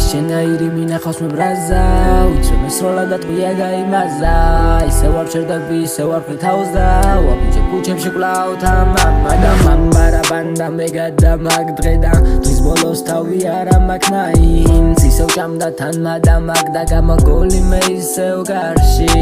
შენაირი მინახავს მე ბრაზა უცემეს როლა და ტყვია გაიმაზა ისე ვარ ჩერდები ისე ვარ ხვითავს და ვაბიჯე კუჩებში კლავთ მამა და მამბარა ბანდა მე გადამაგ დღედან დღის ბოლოს თავი არ ამაკნაინც ისევ ჭამდა თან მადა მაგ და გამოგოლი მე ისევ გარში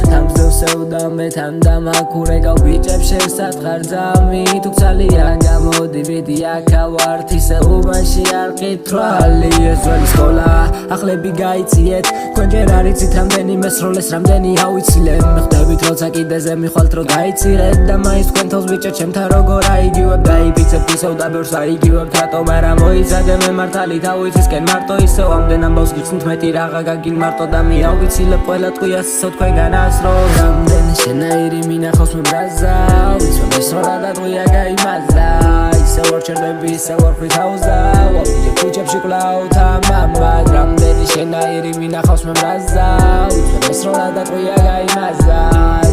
თამსდევსევ და მე თან და მაქურეგავ ბიჭებს შესათხარ ძამი თუ ძალიან გამოდი ვიდი აქა ვართ ისე უბანში არ ყითხვალი ეს ძველი სკოლა ახლები გაიციეთ თქვენ ჯერ არ იცით რამდენი მესროლეს რამდენი ავიცილებ მე ხვდებით როცა კიდეზე მიხვალთ რომ გაიცირეთ და მაინც თქვენ თავს ბიჭებს ჩემთან როგორ აიგივებ დაიფიცებ ისევ და ბევრს აიგივებთ რატომ არა მოიცადე მე მართალი თავიცისკენ მარტო ისევ ამდენ ამბავს გიხსნით მეტი რაღა გაგილ მარტო და მე ავიცილებ ყველა ტყვიას ისევ თქვენგანაც რომ რამდენი შენაირი მინახავს მე ბრაზა ვიცვებ ეს რა და ტყვია გაიმაზა ისევ ვარ ჩერდები ისევ ვარ ხვითავს და ვაბიჯე კუჩებში კლავთ მამა რამდენი შენაირი მინახავს მე ბრაზა ვიცვებ ეს რა და ტყვია გაიმაზა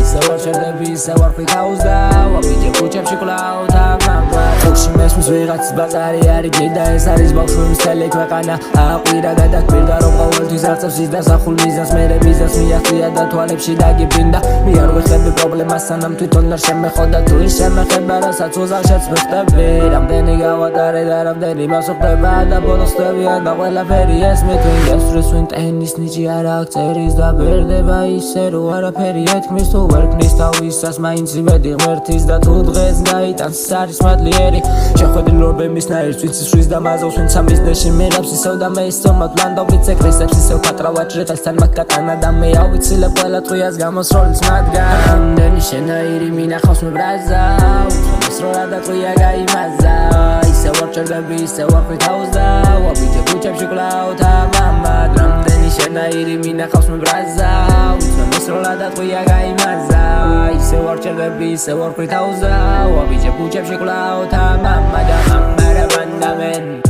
ისევ ვარ ჩერდები ისევ ვარ ხვითავს და ვაბიჯე კუჩებში კლავთ მამა ხოში მესმის ვიღაცის ბაზარი არის გიდა ეს არის ბავშვი მთელი ქვეყანა ააყვირა გადაკვირდა რომ ყოველთვის არწევს ის დასახულ მიზანს მერე მიზანს მიაღწია და თვალებში დაგიბრინდა მე არ ვეხები პრობლემას სანამ თვითონ არ შემეხოდა თუ ის შემეხება რასაც უზაშეც ვხდები რამდენი გავატარე და რამდენი მასუხდება და ბოლოს ხდებია და ყველაფერი ეს მეთვინ გასწრის ვინ ტენის ნიჭი არ აქვს წერის და ბერდება ისე რომ არაფერი ეთქმის თუ ვერ ქმნის თავისას მაინც იმედი ღმერთის და თუ დღეს გაიტანს არის მადლიერი შეხვედრილ ორბემის ნაირს ვიცი სვრის და მაზავს ვინც ამიზნეში მიღებს ისევ და მე ისევ მადლანდავ ვიცეკრისებს ისევ ქატრავ აჭრეთასთან მაგ კატანა და მე ავიცილებ ყველა ტყვიას გამოსროლიც მათგან რამდენი შენაირი მინახავს მე ბრაზა უცემეს როლა და ტყვია გაიმაზა ისევ ვარ ჩერდები ისევ ვარ ხვითავს და ვაბიჯე კუჩებში კლავთ მამა რამდენი შენაირი მინახავს მე ბრაზა უცემეს როლა და ტყვია გაიმაზა ისევ ვარ ჩერდები ისევ ვარ ხვითავს და ვაბიჯე კუჩებში კლავთ მამა და მამბარა ბანდა მენ